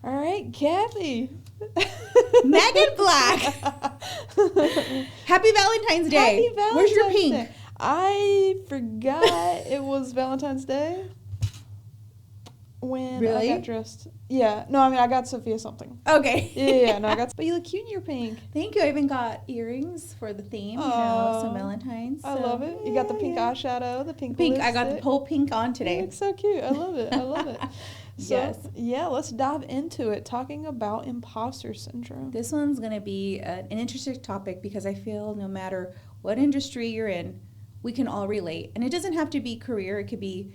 All right, Kathy. Meagan Black. Happy Valentine's Day. Happy Valentine's Where's your pink? Day. I forgot it was Valentine's Day when Really? I got dressed. Yeah. No, I mean, I got Sophia something. Okay. Yeah, no, I got. But you look cute in your pink. Thank you. I even got earrings for the theme, some Valentine's. I love it. You got the pink eyeshadow, the pink Pink. lipstick. I got the whole pink on You today. look so cute. I love it. I love it. So, Yes. yeah, let's dive into it, talking about imposter syndrome. This one's going to be an interesting topic because I feel no matter what industry you're in, we can all relate. And it doesn't have to be career. It could be,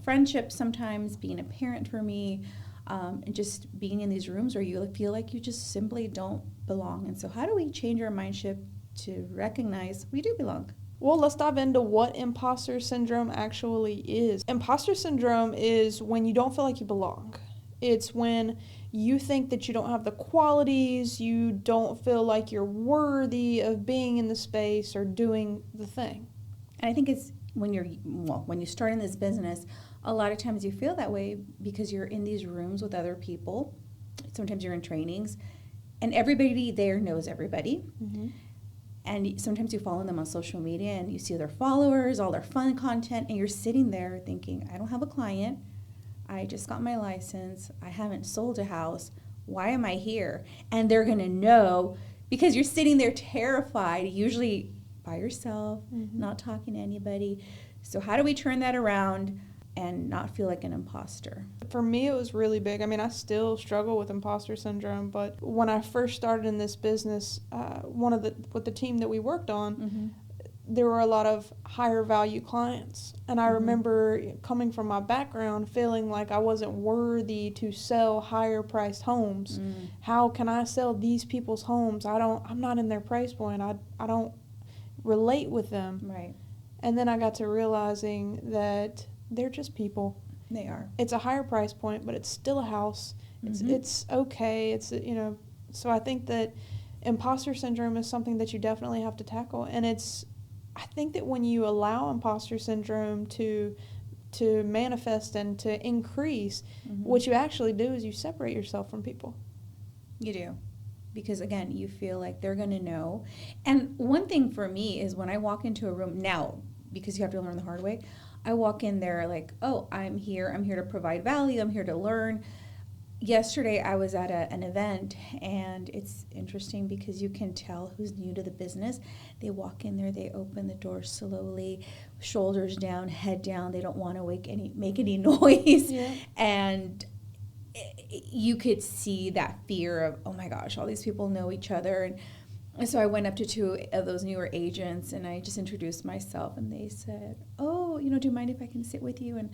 friendships sometimes, being a parent for me, and just being in these rooms where you feel like you just simply don't belong. And so how do we change our mindset to recognize we do belong? Well, let's dive into what imposter syndrome actually is. Imposter syndrome is when you don't feel like you belong. It's when you think that you don't have the qualities, you don't feel like you're worthy of being in the space or doing the thing. And I think it's when you start in this business, a lot of times you feel that way because you're in these rooms with other people. Sometimes you're in trainings, and everybody there knows everybody. Mm-hmm. And sometimes you follow them on social media and you see their followers, all their fun content, and you're sitting there thinking, I don't have a client. I just got my license. I haven't sold a house. Why am I here? And they're going to know because you're sitting there terrified, usually by yourself, not talking to anybody. So how do we turn that around and not feel like an imposter? For me, it was really big. I mean, I still struggle with imposter syndrome, but when I first started in this business, with the team that we worked on, there were a lot of higher value clients. And I remember coming from my background, feeling like I wasn't worthy to sell higher priced homes. How can I sell these people's homes? I'm not in their price point. I don't relate with them. Right. And then I got to realizing that they're just people. They are. It's a higher price point, but it's still a house. It's okay. So I think that imposter syndrome is something that you definitely have to tackle. And I think that when you allow imposter syndrome to manifest and to increase, what you actually do is you separate yourself from people. You do. Because again, you feel like they're going to know. And one thing for me is when I walk into a room now, because you have to learn the hard way, I walk in there like, oh, I'm here to provide value, I'm here to learn. Yesterday I was at an event, and it's interesting because you can tell who's new to the business. They walk in there, they open the door slowly, shoulders down, head down, they don't want to make any noise. Yeah. And you could see that fear of, oh my gosh, all these people know each other. And so I went up to two of those newer agents, and I just introduced myself, and they said, oh, do you mind if I can sit with you? And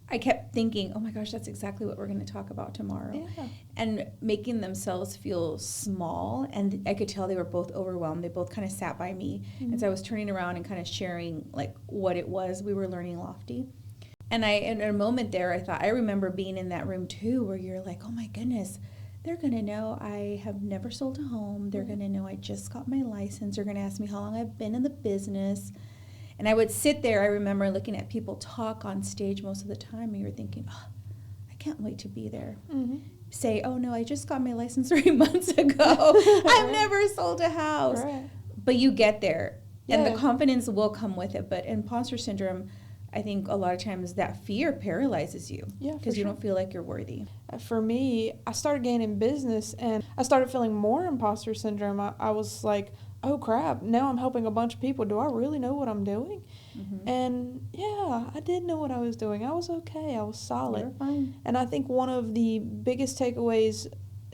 I kept thinking, oh my gosh, that's exactly what we're going to talk about tomorrow. Yeah. And making themselves feel small, and I could tell they were both overwhelmed. They both kind of sat by me. And so I was turning around and kind of sharing like what it was we were learning Lofty. And in a moment there, I remember being in that room too, where you're like, oh my goodness, they're going to know I have never sold a home. They're going to know I just got my license. They're going to ask me how long I've been in the business. And I would sit there, I remember looking at people talk on stage most of the time, and you're thinking, oh, I can't wait to be there. Say, oh no, I just got my license 3 months ago. I've never sold a house. Right. But you get there, and Yeah. the confidence will come with it. But imposter syndrome, I think a lot of times that fear paralyzes you because you don't feel like you're worthy. For me, I started gaining business, and I started feeling more imposter syndrome. I was like, oh crap, now I'm helping a bunch of people. Do I really know what I'm doing? And yeah, I did know what I was doing. I was okay. I was solid. You're fine. And I think one of the biggest takeaways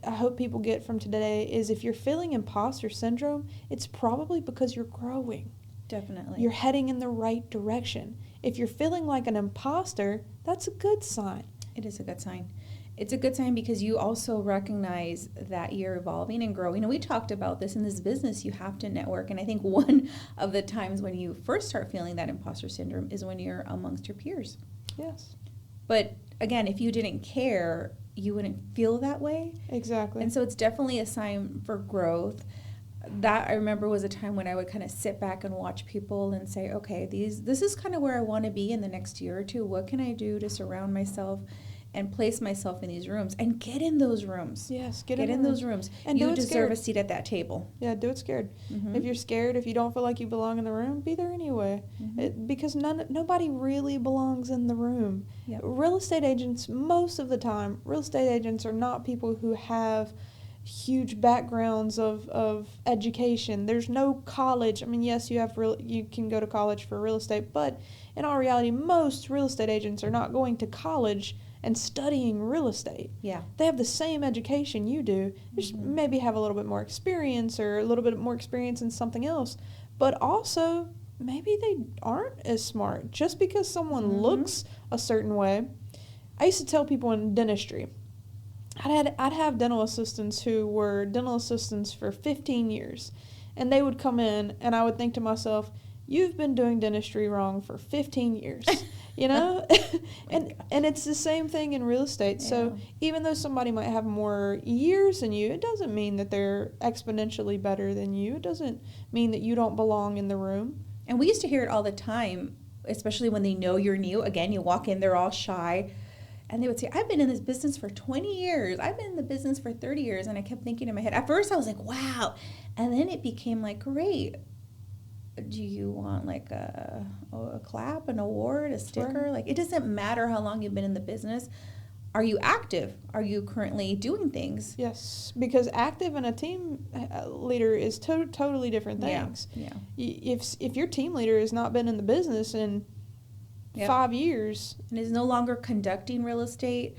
I hope people get from today is if you're feeling imposter syndrome, it's probably because you're growing. Definitely. You're heading in the right direction. If you're feeling like an imposter, that's a good sign. It is a good sign. It's a good sign because you also recognize that you're evolving and growing. And we talked about this in this business. You have to network. And I think one of the times when you first start feeling that imposter syndrome is when you're amongst your peers. Yes. But again, if you didn't care, you wouldn't feel that way. Exactly. And so it's definitely a sign for growth. That I remember was a time when I would kind of sit back and watch people and say, okay, this is kind of where I want to be in the next year or two. What can I do to surround myself and place myself in these rooms and get in those rooms. Yes, get in those rooms. And you do it deserve scared. a seat at that table. Yeah, do it scared. If you're scared, if you don't feel like you belong in the room, be there anyway. Because nobody really belongs in the room. Yep. Real estate agents, most of the time, real estate agents are not people who have huge backgrounds of education. There's no college. I mean, yes, you can go to college for real estate, but in all reality, most real estate agents are not going to college and studying real estate. Yeah. They have the same education you do. They just maybe have a little bit more experience or a little bit more experience in something else. But also, maybe they aren't as smart. Just because someone looks a certain way. I used to tell people in dentistry, I'd have dental assistants who were dental assistants for 15 years. And they would come in and I would think to myself, you've been doing dentistry wrong for 15 years. You know, and it's the same thing in real estate. Yeah. So even though somebody might have more years than you, it doesn't mean that they're exponentially better than you. It doesn't mean that you don't belong in the room. And we used to hear it all the time, especially when they know you're new. Again, you walk in, they're all shy. And they would say, I've been in this business for 20 years. I've been in the business for 30 years. And I kept thinking in my head, at first I was like, wow. And then it became like, great. Do you want like a clap, an award, a sticker? Sure. Like, it doesn't matter how long you've been in the business. Are you active? Are you currently doing things? Yes, because active and a team leader is totally different things. Yeah. If your team leader has not been in the business in 5 years and is no longer conducting real estate,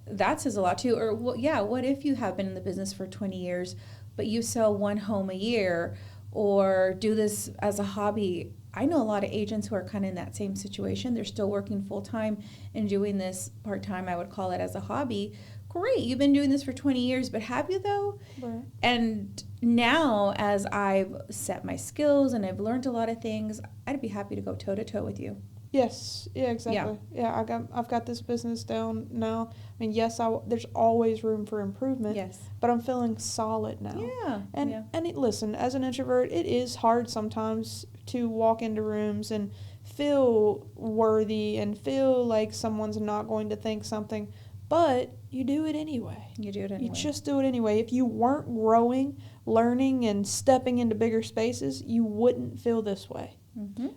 that says a lot too. Or what if you have been in the business for 20 years, but you sell one home a year? Or do this as a hobby. I know a lot of agents who are kind of in that same situation. They're still working full-time and doing this part-time, I would call it, as a hobby. Great, you've been doing this for 20 years, but have you though? Right. And now, as I've set my skills and I've learned a lot of things, I'd be happy to go toe-to-toe with you. Yes, yeah, exactly. Yeah, I've got this business down now. I mean, yes, there's always room for improvement. Yes. But I'm feeling solid now. Yeah. And listen, as an introvert, it is hard sometimes to walk into rooms and feel worthy and feel like someone's not going to think something, but you do it anyway. You do it anyway. You just do it anyway. If you weren't growing, learning, and stepping into bigger spaces, you wouldn't feel this way.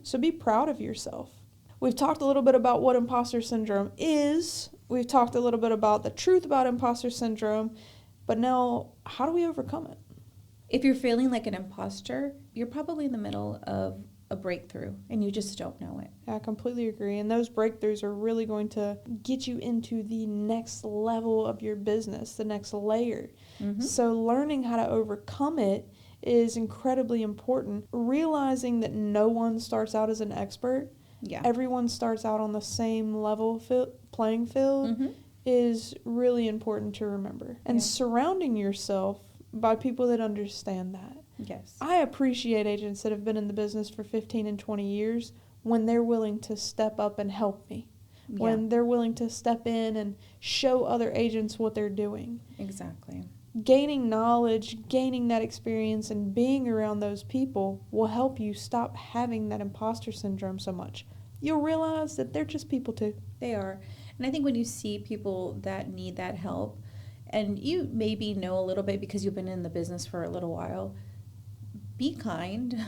So be proud of yourself. We've talked a little bit about what imposter syndrome is. We've talked a little bit about the truth about imposter syndrome. But now, how do we overcome it? If you're feeling like an imposter, you're probably in the middle of a breakthrough and you just don't know it. I completely agree. And those breakthroughs are really going to get you into the next level of your business, the next layer. So learning how to overcome it is incredibly important. Realizing that no one starts out as an expert. Yeah. Everyone starts out on the same level playing field is really important to remember. And surrounding yourself by people that understand that. Yes. I appreciate agents that have been in the business for 15 and 20 years when they're willing to step up and help me. Yeah. When they're willing to step in and show other agents what they're doing. Exactly. Gaining knowledge, gaining that experience, and being around those people will help you stop having that imposter syndrome so much. You'll realize that they're just people too. They are. And I think when you see people that need that help, and you maybe know a little bit because you've been in the business for a little while, be kind.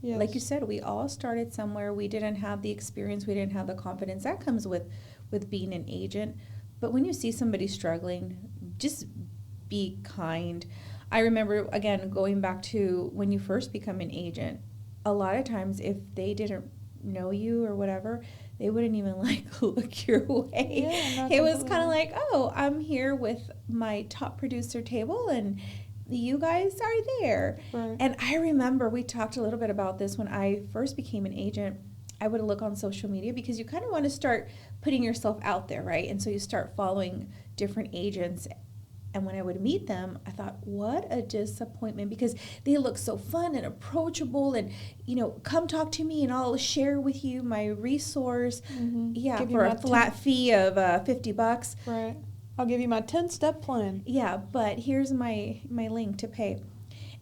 Yes. Like you said, we all started somewhere. We didn't have the experience. We didn't have the confidence. That comes with being an agent. But when you see somebody struggling, just be kind. I remember, again, going back to when you first become an agent, a lot of times if they didn't know you or whatever, they wouldn't even look your way. Yeah, it was kind of like, oh, I'm here with my top producer table and you guys are there. Right. And I remember we talked a little bit about this when I first became an agent. I would look on social media because you kind of want to start putting yourself out there, right? And so you start following different agents. And when I would meet them, I thought, what a disappointment, because they look so fun and approachable and, come talk to me and I'll share with you my resource. Yeah, for a flat fee of $50. Right. I'll give you my 10-step plan. Yeah, but here's my link to pay.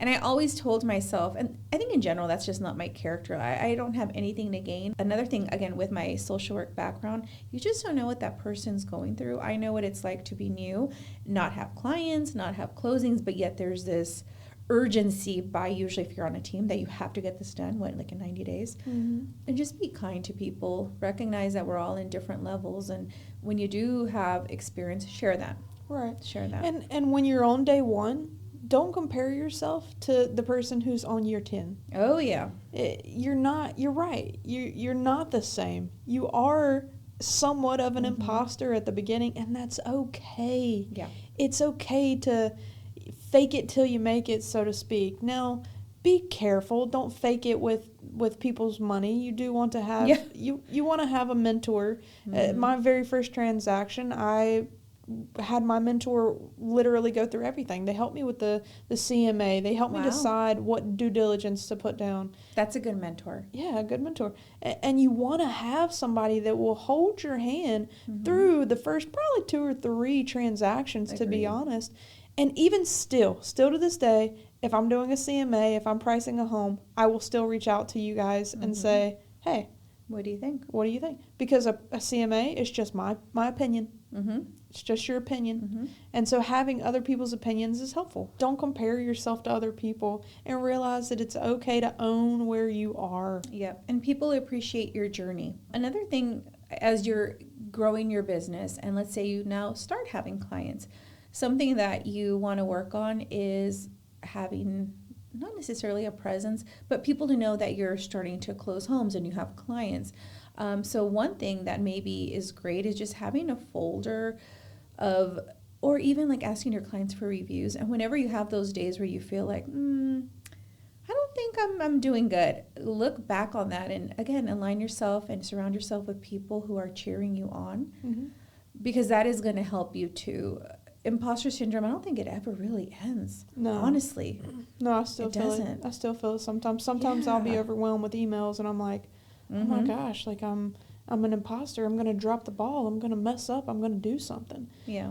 And I always told myself, and I think in general, that's just not my character. I don't have anything to gain. Another thing, again, with my social work background, you just don't know what that person's going through. I know what it's like to be new, not have clients, not have closings, but yet there's this urgency by, usually if you're on a team, that you have to get this done, like in 90 days. Mm-hmm. And just be kind to people. Recognize that we're all in different levels. And when you do have experience, share that. Right. Share that. And when you're on day one, don't compare yourself to the person who's on year 10. Oh, yeah. You're right. You're not the same. You are somewhat of an imposter at the beginning, and that's okay. Yeah. It's okay to fake it till you make it, so to speak. Now, be careful. Don't fake it with people's money. You do want to have, you want to have a mentor. My very first transaction, I had my mentor literally go through everything. They helped me with the CMA. They helped me decide what due diligence to put down. That's a good mentor. Yeah, a good mentor. And you want to have somebody that will hold your hand through the first probably 2 or 3 transactions, to be honest. And even still to this day, if I'm doing a CMA, if I'm pricing a home, I will still reach out to you guys and say, hey, what do you think? What do you think? Because a CMA is just my opinion. Mm-hmm. It's just your opinion. Mm-hmm. And so having other people's opinions is helpful. Don't compare yourself to other people, and realize that it's okay to own where you are. Yeah, and people appreciate your journey. Another thing, as you're growing your business, and let's say you now start having clients, something that you want to work on is having not necessarily a presence, but people to know that you're starting to close homes and you have clients. So one thing that maybe is great is just having a folder of, or even like asking your clients for reviews. And whenever you have those days where you feel like, I don't think I'm doing good, look back on that and again, align yourself and surround yourself with people who are cheering you on, because that is going to help you too. Imposter syndrome, I don't think it ever really ends. No. Honestly. No, I still feel doesn't. it. I still feel it sometimes. Sometimes I'll be overwhelmed with emails and I'm like, oh my gosh, like I'm an imposter. I'm going to drop the ball. I'm going to mess up. I'm going to do something. Yeah.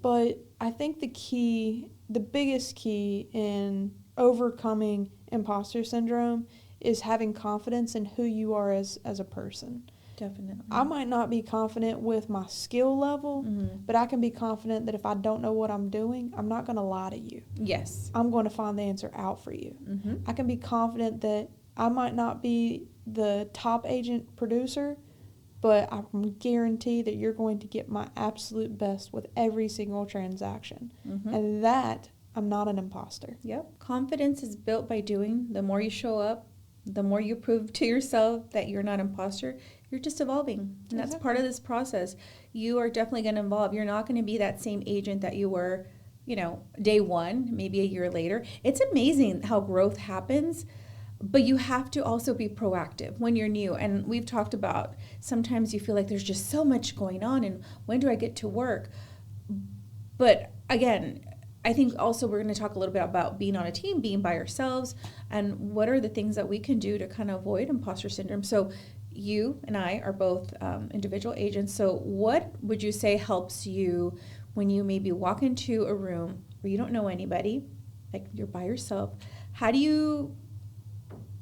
But I think the biggest key in overcoming imposter syndrome is having confidence in who you are as a person. Definitely. I might not be confident with my skill level, but I can be confident that if I don't know what I'm doing, I'm not going to lie to you. Yes. I'm going to find the answer out for you. I can be confident that I might not be the top agent producer, but I can guarantee that you're going to get my absolute best with every single transaction. And that, I'm not an imposter. Yep. Confidence is built by doing. The more you show up, the more you prove to yourself that you're not an imposter, you're just evolving. And that's part of this process. You are definitely going to evolve. You're not going to be that same agent that you were, day one, maybe a year later. It's amazing how growth happens, but you have to also be proactive when you're new. And we've talked about sometimes you feel like there's just so much going on and when do I get to work? But again, I think also we're going to talk a little bit about being on a team, being by ourselves, and what are the things that we can do to kind of avoid imposter syndrome. So you and I are both individual agents. So what would you say helps you when you maybe walk into a room where you don't know anybody, like you're by yourself? How do you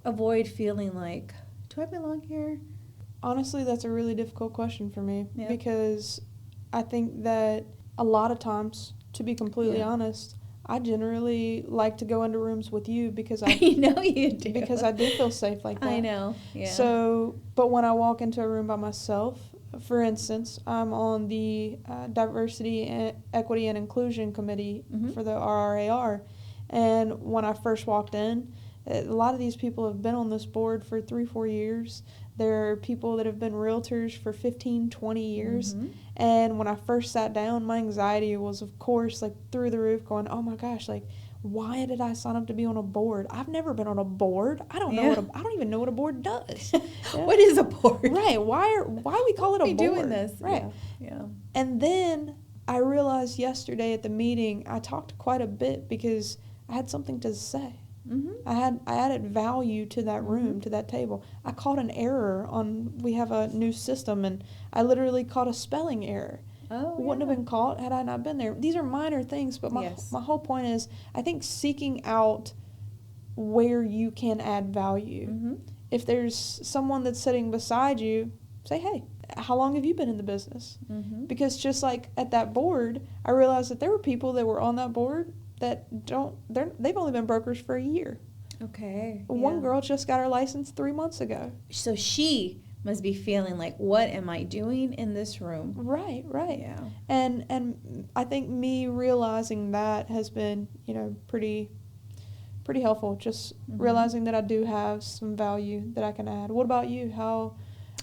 avoid feeling like, do I belong here? Honestly, that's a really difficult question for me because I think that a lot of times, to be completely honest, I generally like to go into rooms with you because I know you do. Because I do feel safe like that. I know. Yeah. So, but when I walk into a room by myself, for instance, I'm on the Diversity, Equity, and Inclusion Committee for the RRAR, and when I first walked in, a lot of these people have been on this board for 3-4 years. There are people that have been realtors for 15, 20 years. And when I first sat down, my anxiety was, of course, like through the roof, going, oh my gosh, like, why did I sign up to be on a board? I've never been on a board. I don't know I don't even know what a board does. What is a board? Right. Why we call it a board? Doing this? Right. Yeah. And then I realized yesterday at the meeting, I talked quite a bit because I had something to say. I added value to that room, to that table. I caught an error we have a new system, and I literally caught a spelling error. Wouldn't have been caught had I not been there. These are minor things, but my whole point is, I think seeking out where you can add value. Mm-hmm. If there's someone that's sitting beside you, say, hey, how long have you been in the business? Mm-hmm. Because just like at that board, I realized that there were people that were on that board that they've only been brokers for a year. Okay. One girl just got her license 3 months ago. So she must be feeling like, what am I doing in this room? Right. Yeah. And I think me realizing that has been, pretty helpful. Just realizing that I do have some value that I can add. What about you?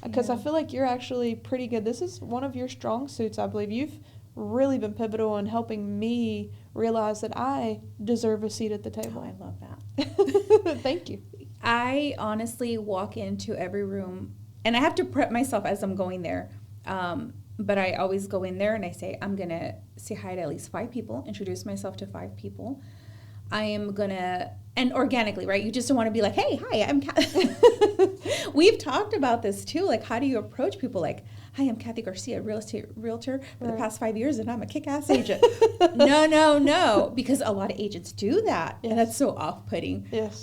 Because I feel like you're actually pretty good. This is one of your strong suits, I believe. You've really been pivotal in helping me realize that I deserve a seat at the table. Oh, I love that. Thank you. I honestly walk into every room, and I have to prep myself as I'm going there. But I always go in there and I say, I'm going to say hi to at least 5 people, introduce myself to 5 people. I am going to, and organically, right? You just don't want to be like, hey, hi, I'm Kathy. We've talked about this too. Like, how do you approach people? Like, hi, I'm Kathy Garcia, real estate realtor for the past 5 years, and I'm a kick-ass agent. No, because a lot of agents do that. Yes. And that's so off-putting. Yes.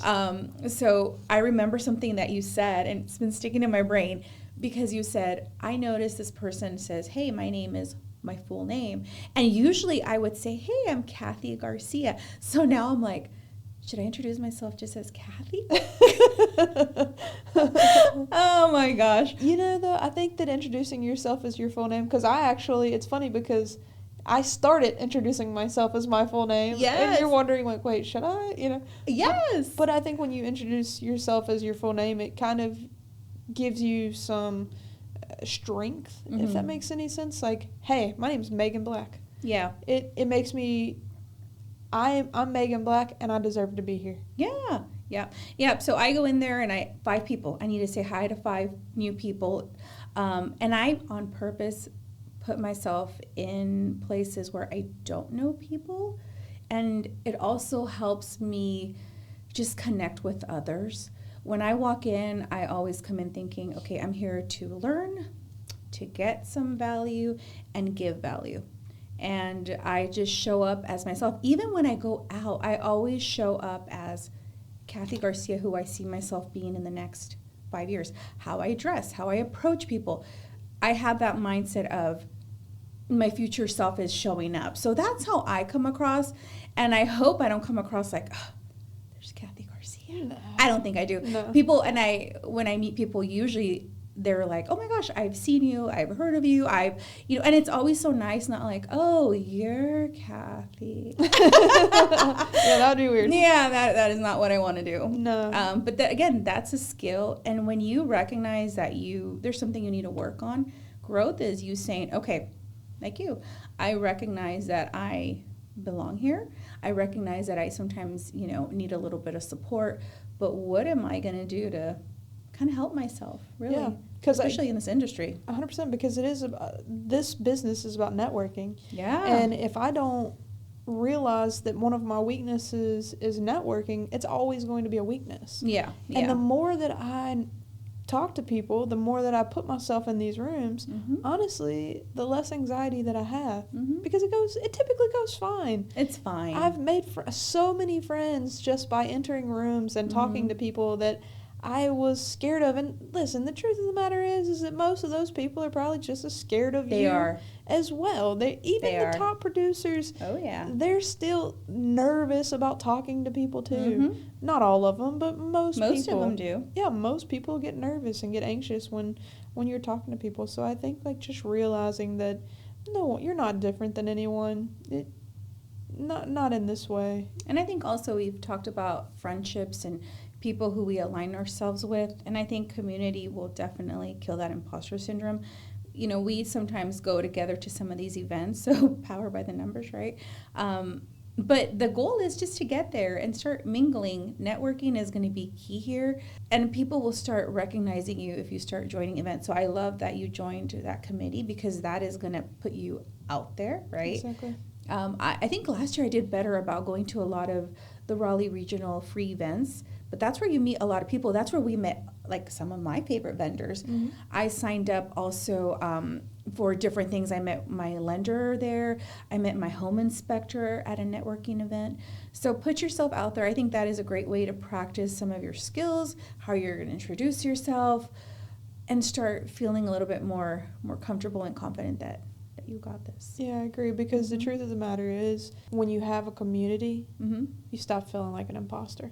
So I remember something that you said, and it's been sticking in my brain, because you said, I noticed this person says, hey, my name is my full name. And usually I would say, hey, I'm Kathy Garcia. So now I'm like, should I introduce myself just as Kathy? Oh my gosh. Though, I think that introducing yourself as your full name, because it's funny because I started introducing myself as my full name. Yes. And you're wondering, like, wait, should I? Yes. But I think when you introduce yourself as your full name, it kind of gives you some strength, if that makes any sense. Like, hey, my name's Meagan Black. Yeah. It makes me, I'm Meagan Black, and I deserve to be here. Yeah. So I go in there and 5 people. I need to say hi to 5 new people. And I, on purpose, put myself in places where I don't know people. And it also helps me just connect with others. When I walk in, I always come in thinking, okay, I'm here to learn, to get some value, and give value. And I just show up as myself. Even when I go out, I always show up as Kathy Garcia, who I see myself being in the next 5 years. How I dress, how I approach people. I have that mindset of my future self is showing up. So that's how I come across. And I hope I don't come across like, oh, there's Kathy Garcia. No. I don't think I do. No. People, and when I meet people, usually they're like, oh my gosh, I've seen you, I've heard of you, and it's always so nice, not like, oh, you're Kathy. Yeah, that would be weird. Yeah, that is not what I want to do. No. But again, that's a skill. And when you recognize that there's something you need to work on, growth is you saying, okay, like you, I recognize that I belong here. I recognize that I sometimes, need a little bit of support, but what am I going to do to kind of help myself, really? Yeah, especially in this industry. 100%, because this business is about networking. Yeah. And if I don't realize that one of my weaknesses is networking, it's always going to be a weakness. Yeah. And the more that I talk to people, the more that I put myself in these rooms, honestly, the less anxiety that I have, because it typically goes fine. It's fine. I've made so many friends just by entering rooms and talking to people that I was scared of. And listen, the truth of the matter is that most of those people are probably just as scared of you as well. The top producers, they're still nervous about talking to people too. Not all of them, but most people. Most of them do. Yeah, most people get nervous and get anxious when you're talking to people. So I think just realizing that, no, you're not different than anyone. Not in this way. And I think also we've talked about friendships and people who we align ourselves with, and I think community will definitely kill that imposter syndrome. We sometimes go together to some of these events, so power by the numbers, right? But the goal is just to get there and start mingling. Networking is going to be key here, and people will start recognizing you if you start joining events. So I love that you joined that committee, because that is going to put you out there, right? Exactly. I think last year I did better about going to a lot of the Raleigh regional free events, But that's where you meet a lot of people. That's where we met like some of my favorite vendors. I signed up also for different things. I met my lender there. I met my home inspector at a networking event. So put yourself out there. I think that is a great way to practice some of your skills, how you're going to introduce yourself, and start feeling a little bit more comfortable and confident that you got this. Yeah, I agree, because the truth of the matter is, when you have a community, you stop feeling like an imposter.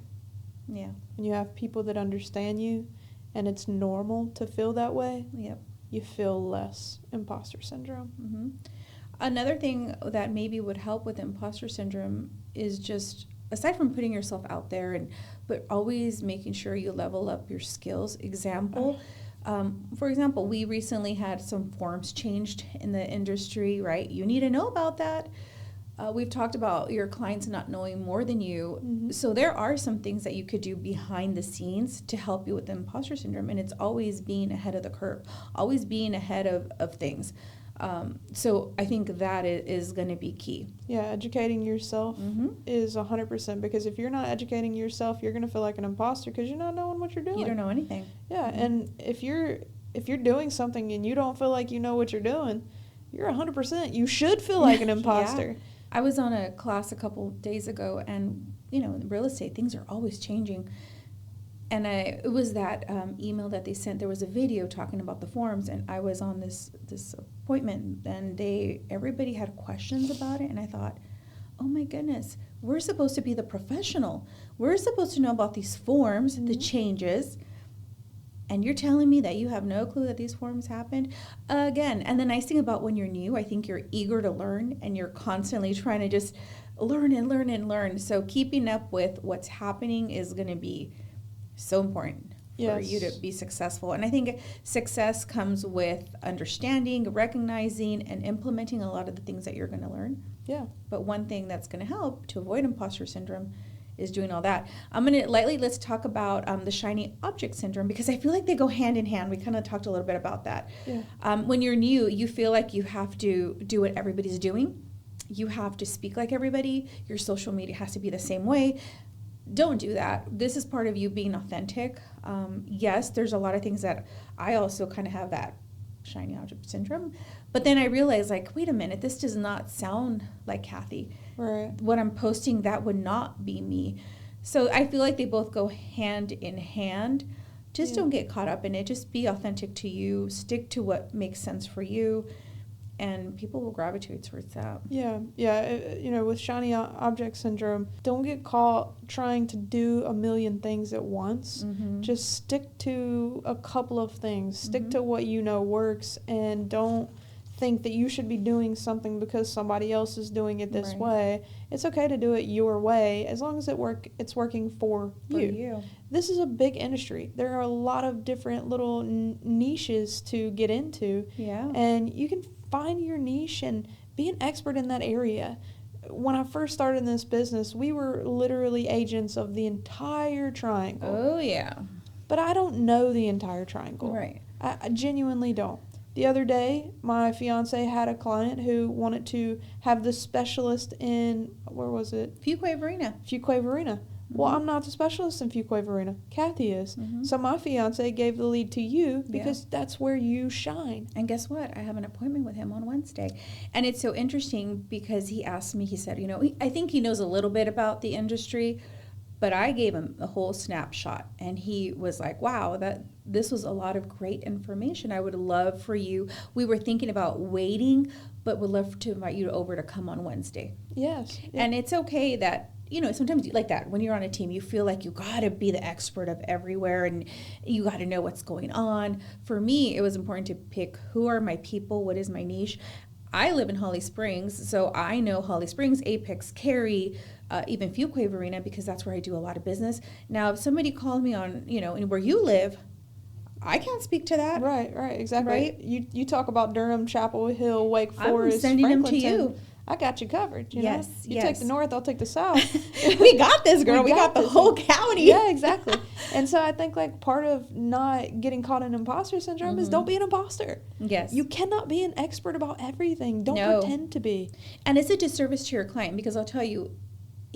Yeah. When you have people that understand you and it's normal to feel that way, you feel less imposter syndrome. Another thing that maybe would help with imposter syndrome is just, aside from putting yourself out there, but always making sure you level up your skills. For example, we recently had some forms changed in the industry, right? You need to know about that. We've talked about your clients not knowing more than you. So there are some things that you could do behind the scenes to help you with imposter syndrome. And it's always being ahead of the curve, always being ahead of things. So I think that is going to be key. Yeah, educating yourself is 100%, because if you're not educating yourself, you're going to feel like an imposter because you're not knowing what you're doing. You don't know anything. Yeah, and if you're doing something and you don't feel like you know what you're doing, you're 100%. You should feel like an imposter. Yeah. I was on a class a couple days ago, and in real estate, things are always changing. And it was that email that they sent. There was a video talking about the forms, and I was on this appointment, and everybody had questions about it, and I thought, oh my goodness, we're supposed to be the professional. We're supposed to know about these forms, the changes, and you're telling me that you have no clue that these forms happened? Again, and the nice thing about when you're new, I think you're eager to learn, and you're constantly trying to just learn and learn and learn. So keeping up with what's happening is going to be so important for you to be successful. And I think success comes with understanding, recognizing, and implementing a lot of the things that you're going to learn. Yeah. But one thing that's going to help to avoid imposter syndrome is doing all that. Let's talk about the shiny object syndrome, because I feel like they go hand in hand. We kind of talked a little bit about that. Yeah. When you're new, you feel like you have to do what everybody's doing. You have to speak like everybody. Your social media has to be the same way. Don't do that. This is part of you being authentic. Yes, there's a lot of things that I also kind of have that shiny object syndrome. But then I realized, like, wait a minute, this does not sound like Kathy. Right. What I'm posting, that would not be me. So I feel like they both go hand in hand. Just don't get caught up in it. Just be authentic to you. Stick to what makes sense for you. And people will gravitate towards that. Yeah. With shiny object syndrome, don't get caught trying to do a million things at once. Just stick to a couple of things. Stick to what you know works, and don't think that you should be doing something because somebody else is doing it this way. It's okay to do it your way, as long as it's working for you. This is a big industry. There are a lot of different little niches to get into. Yeah. And you can find your niche and be an expert in that area. When I first started in this business, we were literally agents of the entire triangle. Oh, yeah. But I don't know the entire triangle. Right. I genuinely don't. The other day, my fiance had a client who wanted to have the specialist in, where was it? Fuquay-Varina. Well, I'm not the specialist in Fuquay-Varina. Kathy is. So my fiance gave the lead to you because that's where you shine. And guess what? I have an appointment with him on Wednesday. And it's so interesting because he asked me, he said, I think he knows a little bit about the industry, but I gave him a whole snapshot. And he was like, wow, this was a lot of great information. I would love for you. We were thinking about waiting, but would love to invite you over to come on Wednesday. Yes. And it's okay that, sometimes like that, when you're on a team, you feel like you got to be the expert of everywhere and you got to know what's going on. For me, it was important to pick who are my people, what is my niche. I live in Holly Springs, so I know Holly Springs, Apex, Cary, even Fuquay-Varina, because that's where I do a lot of business. Now, if somebody called me on, where you live, I can't speak to that. Right, exactly. Right? You talk about Durham, Chapel Hill, Wake Forest, I'm sending them to Franklinton. you. I got you covered. You know? You take the north, I'll take the south. We got this, girl. We got the whole county. Yeah, exactly. And so I think like part of not getting caught in imposter syndrome is don't be an imposter. Yes. You cannot be an expert about everything. Don't pretend to be. And it's a disservice to your client, because I'll tell you,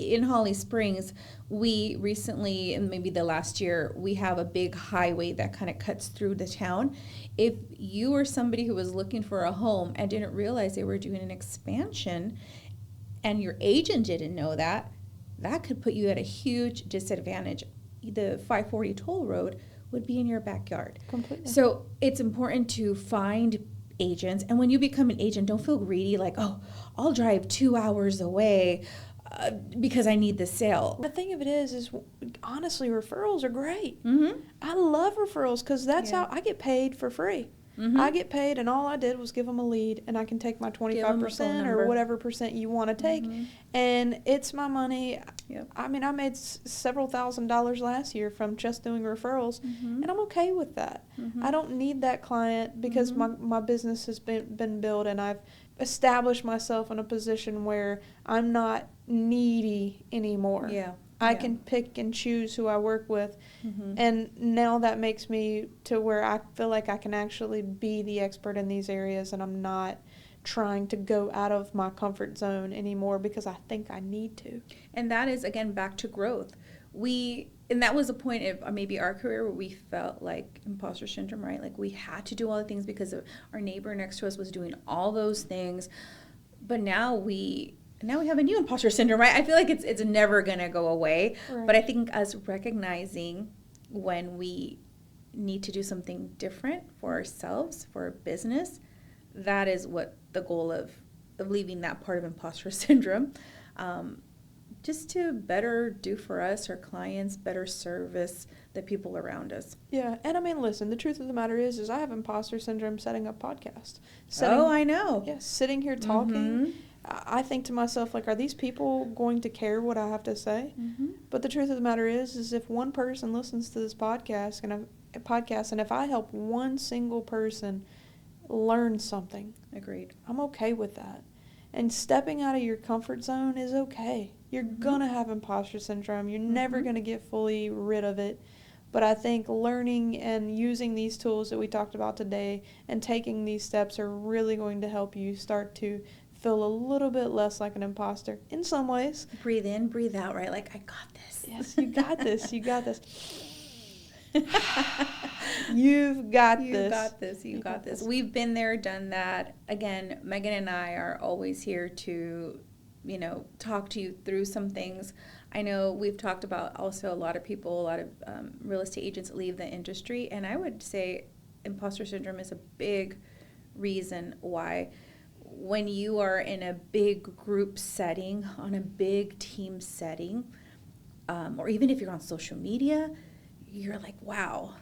in Holly Springs, we recently, and maybe the last year, we have a big highway that kind of cuts through the town. If you were somebody who was looking for a home and didn't realize they were doing an expansion, and your agent didn't know that, that could put you at a huge disadvantage. The 540 toll road would be in your backyard. Completely. So it's important to find agents. And when you become an agent, don't feel greedy, like, oh, I'll drive 2 hours away because I need the sale. The thing of it is honestly, referrals are great. Mm-hmm. I love referrals because that's how I get paid for free. Mm-hmm. I get paid, and all I did was give them a lead, and I can take my 25% or whatever percent you want to take, and it's my money. Yep. I mean, I made several $1,000s last year from just doing referrals, and I'm okay with that. I don't need that client because my business has been built, and I've established myself in a position where I'm not needy anymore. Yeah. I can pick and choose who I work with. And now that makes me to where I feel like I can actually be the expert in these areas, and I'm not trying to go out of my comfort zone anymore because I think I need to. And that is, again, back to growth. And that was a point of maybe our career where we felt like imposter syndrome, right? Like we had to do all the things because of our neighbor next to us was doing all those things. But now we have a new imposter syndrome, right? I feel like it's never going to go away. Right. But I think us recognizing when we need to do something different for ourselves, for our business, that is what the goal of leaving that part of imposter syndrome, just to better do for us, our clients, better service the people around us. Yeah, and I mean, listen, the truth of the matter is I have imposter syndrome setting up podcasts. I know. Yeah, sitting here talking. I think to myself, like, are these people going to care what I have to say? But the truth of the matter is if one person listens to this podcast, and if I help one single person learn something, Agreed. I'm okay with that. And stepping out of your comfort zone is okay. You're gonna have imposter syndrome. You're never gonna get fully rid of it. But I think learning and using these tools that we talked about today and taking these steps are really going to help you start to feel a little bit less like an imposter in some ways. Breathe in, breathe out, right? Like, I got this. Yes, you got this. You got this. You've got this. You got this. You got this. We've been there, done that. Again, Meagan and I are always here to, talk to you through some things. I know we've talked about also a lot of real estate agents leave the industry, and I would say imposter syndrome is a big reason why. When you are in a big group setting, on a big team setting, or even if you're on social media, you're like, wow,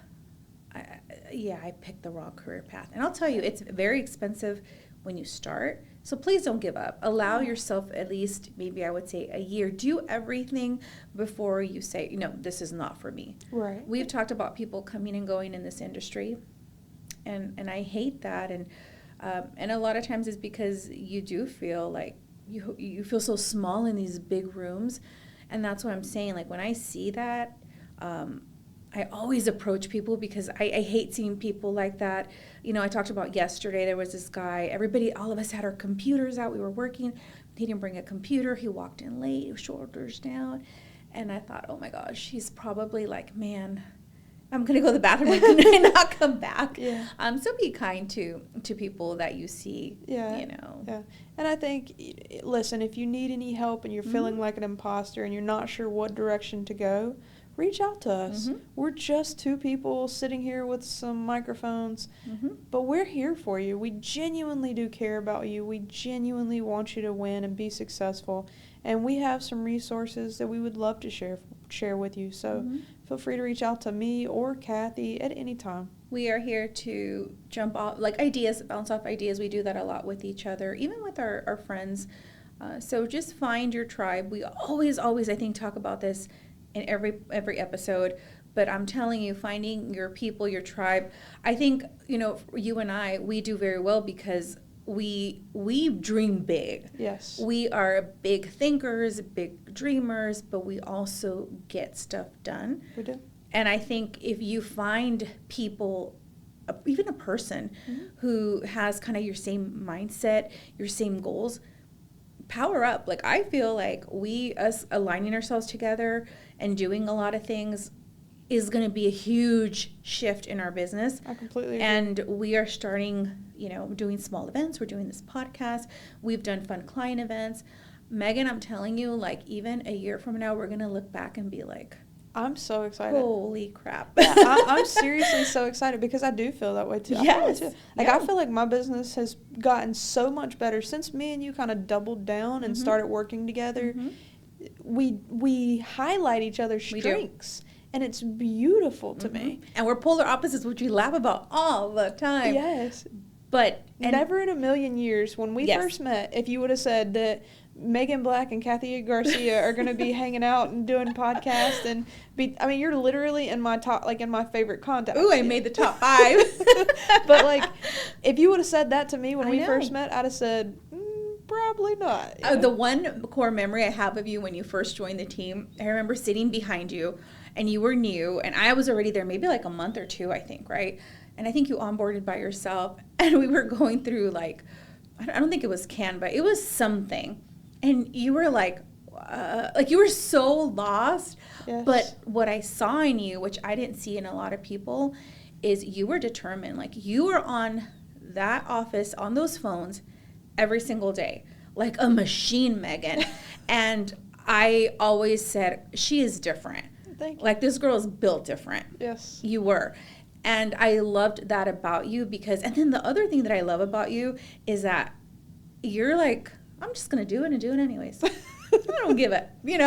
I picked the wrong career path. And I'll tell you, it's very expensive when you start. So please don't give up. Allow yourself at least, maybe I would say, a year. Do everything before you say, this is not for me. Right. We've talked about people coming and going in this industry, and I hate that. And a lot of times it's because you do feel like you feel so small in these big rooms. And that's what I'm saying. Like, when I see that, I always approach people because I hate seeing people like that. I talked about yesterday, there was this guy, all of us had our computers out. We were working. He didn't bring a computer. He walked in late, shoulders down. And I thought, oh my gosh, he's probably like, man, I'm going to go to the bathroom and not come back. Yeah. So be kind to people that you see, Yeah. Yeah. And I think, listen, if you need any help and you're feeling like an imposter and you're not sure what direction to go, reach out to us. We're just two people sitting here with some microphones, but we're here for you. We genuinely do care about you. We genuinely want you to win and be successful. And we have some resources that we would love to share with you. So feel free to reach out to me or Kathy at any time. We are here to jump off, bounce off ideas. We do that a lot with each other, even with our friends. So just find your tribe. We always, I think, talk about this in every episode, but I'm telling you, finding your people, your tribe, I think, you and I, we do very well because we dream big. Yes. We are big thinkers, big dreamers, but we also get stuff done. We do. And I think if you find people, even a person who has kind of your same mindset, your same goals, power up. Like, I feel like us aligning ourselves together and doing a lot of things is going to be a huge shift in our business. I completely agree. And we are starting, doing small events. We're doing this podcast. We've done fun client events. Meagan, I'm telling you, like, even a year from now, we're going to look back and be like, I'm so excited. Holy crap. Yeah, I'm seriously so excited because I do feel that way too. Yes. I feel like my business has gotten so much better since me and you kind of doubled down and started working together. We highlight each other's strengths. And it's beautiful to me. And we're polar opposites, which we laugh about all the time. Yes. But never in a million years, when we first met, if you would have said that Meagan Black and Kathy Garcia are going to be hanging out and doing podcasts and you're literally in my top, like in my favorite contact. Ooh, I made the top 5. But like, if you would have said that to me when we first met, I'd have said, probably not. The one core memory I have of you when you first joined the team, I remember sitting behind you and you were new and I was already there maybe like a month or 2, I think, right? And I think you onboarded by yourself and we were going through like, I don't think it was Canva, it was something. And you were like you were so lost. Yes. But what I saw in you, which I didn't see in a lot of people, is you were determined. Like, you were on that office, on those phones every single day, like a machine, Meagan. And I always said, she is different. Thank you. Like, this girl is built different. Yes. You were. And I loved that about you because, and then the other thing that I love about you is that you're like, I'm just going to do it and do it anyways. I don't give it, I'm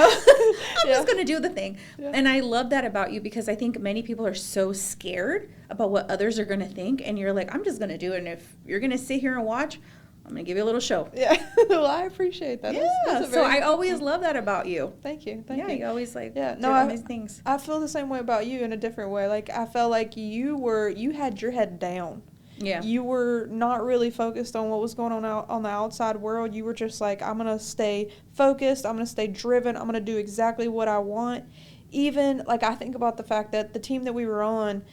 just going to do the thing. Yeah. And I love that about you because I think many people are so scared about what others are going to think. And you're like, I'm just going to do it. And if you're going to sit here and watch, I'm going to give you a little show. Yeah. Well, I appreciate that. Yeah. So I always love that about you. Thank you. Thank you. You always do these things. I feel the same way about you in a different way. Like, I felt like you had your head down. Yeah. You were not really focused on what was going on out on the outside world. You were just like, I'm going to stay focused. I'm going to stay driven. I'm going to do exactly what I want. Even, like, I think about the fact that the team that we were on,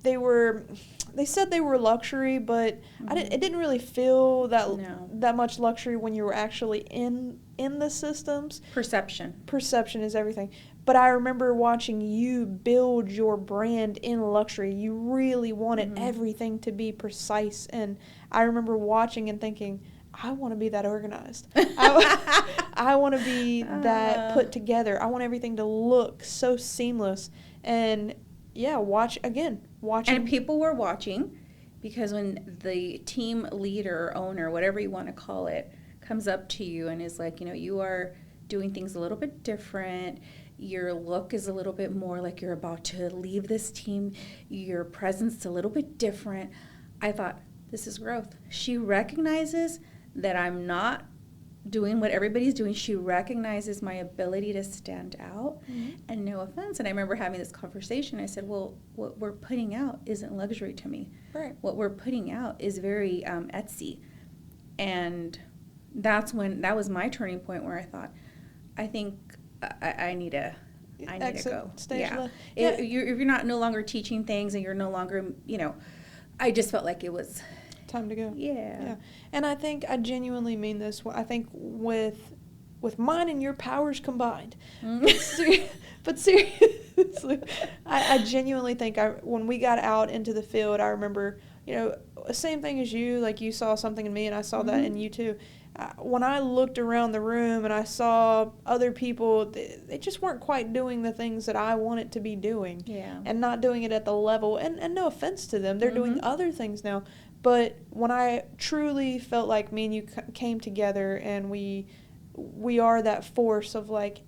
they said they were luxury, but it didn't really feel that much luxury when you were actually in the systems. Perception is everything. But I remember watching you build your brand in luxury. You really wanted everything to be precise. And I remember watching and thinking, I want to be that organized. I want to be that put together. I want everything to look so seamless. And yeah, watching. And people were watching because when the team leader, owner, whatever you want to call it, comes up to you and is like, you are doing things a little bit different. Your look is a little bit more like you're about to leave this team. Your presence is a little bit different. I thought, this is growth. She recognizes that I'm not doing what everybody's doing. She recognizes my ability to stand out. And no offense. And I remember having this conversation. I said, well, what we're putting out isn't luxury to me. Right. What we're putting out is very Etsy. And that was my turning point where I thought, I think I need to go. Yeah. If you're not no longer teaching things and you're no longer, I just felt like it was time to go. Yeah. And I think I genuinely mean this. I think with mine and your powers combined. But seriously, I genuinely think when we got out into the field, I remember, same thing as you, like you saw something in me and I saw that in you too. When I looked around the room and I saw other people, they just weren't quite doing the things that I wanted to be doing. Yeah. And not doing it at the level, and no offense to them, they're doing other things now. But when I truly felt like me and you came together and we are that force of like,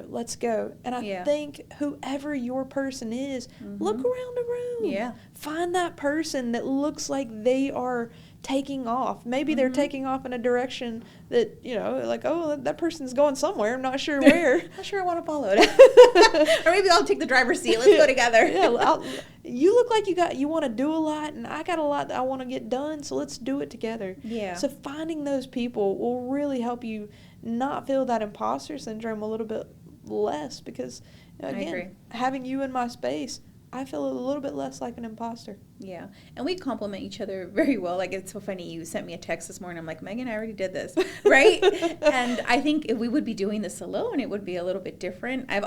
let's go. And I think whoever your person is, look around the room. Yeah. Find that person that looks like they are taking off. Maybe they're taking off in a direction that, like, oh, that person's going somewhere. I'm not sure where. Not sure I want to follow it. Or maybe I'll take the driver's seat. Let's go together. Yeah, you look like you want to do a lot, and I got a lot that I want to get done, so let's do it together. Yeah. So finding those people will really help you not feel that imposter syndrome a little bit less because, again, having you in my space, I feel a little bit less like an imposter. Yeah. And we compliment each other very well. Like, it's so funny. You sent me a text this morning. I'm like, Meagan, I already did this. Right? And I think if we would be doing this alone, it would be a little bit different. I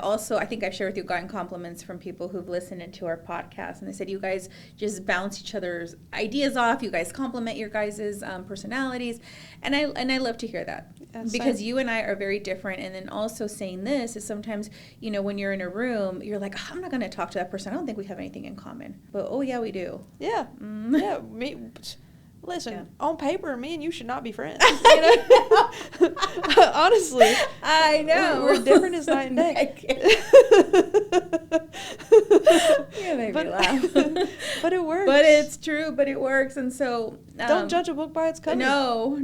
think I've shared with you, gotten compliments from people who've listened into our podcast. And they said, you guys just bounce each other's ideas off. You guys compliment your guys' personalities. And I love to hear that. Because you and I are very different. And then also saying this is sometimes, when you're in a room, you're like, I'm not going to talk to that person. I don't think we have anything in common. But, oh, yeah, we do. Yeah. Listen, on paper, me and you should not be friends. Honestly. I know. We're different as night and day. You made me laugh. But it works. But it's true, but it works. And so... don't judge a book by its cover. No.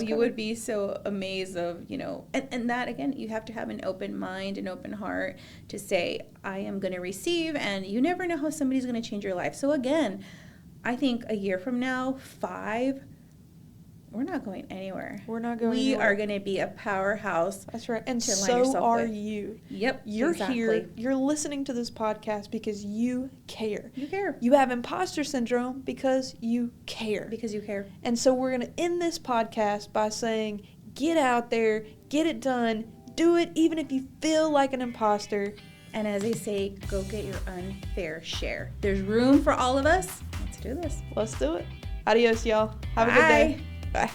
You would be so amazed of, and that, again, you have to have an open mind, an open heart to say, I am going to receive, and you never know how somebody's going to change your life. So again, I think a year from now, 5, we're not going anywhere. We are going to be a powerhouse. That's right. And so are you. Yep. You're here. You're listening to this podcast because you care. You care. You have imposter syndrome because you care. Because you care. And so we're going to end this podcast by saying, get out there, get it done, do it even if you feel like an imposter. And as they say, go get your unfair share. There's room for all of us. Let's do this. Let's do it. Adios, y'all. Have a good day. Bye.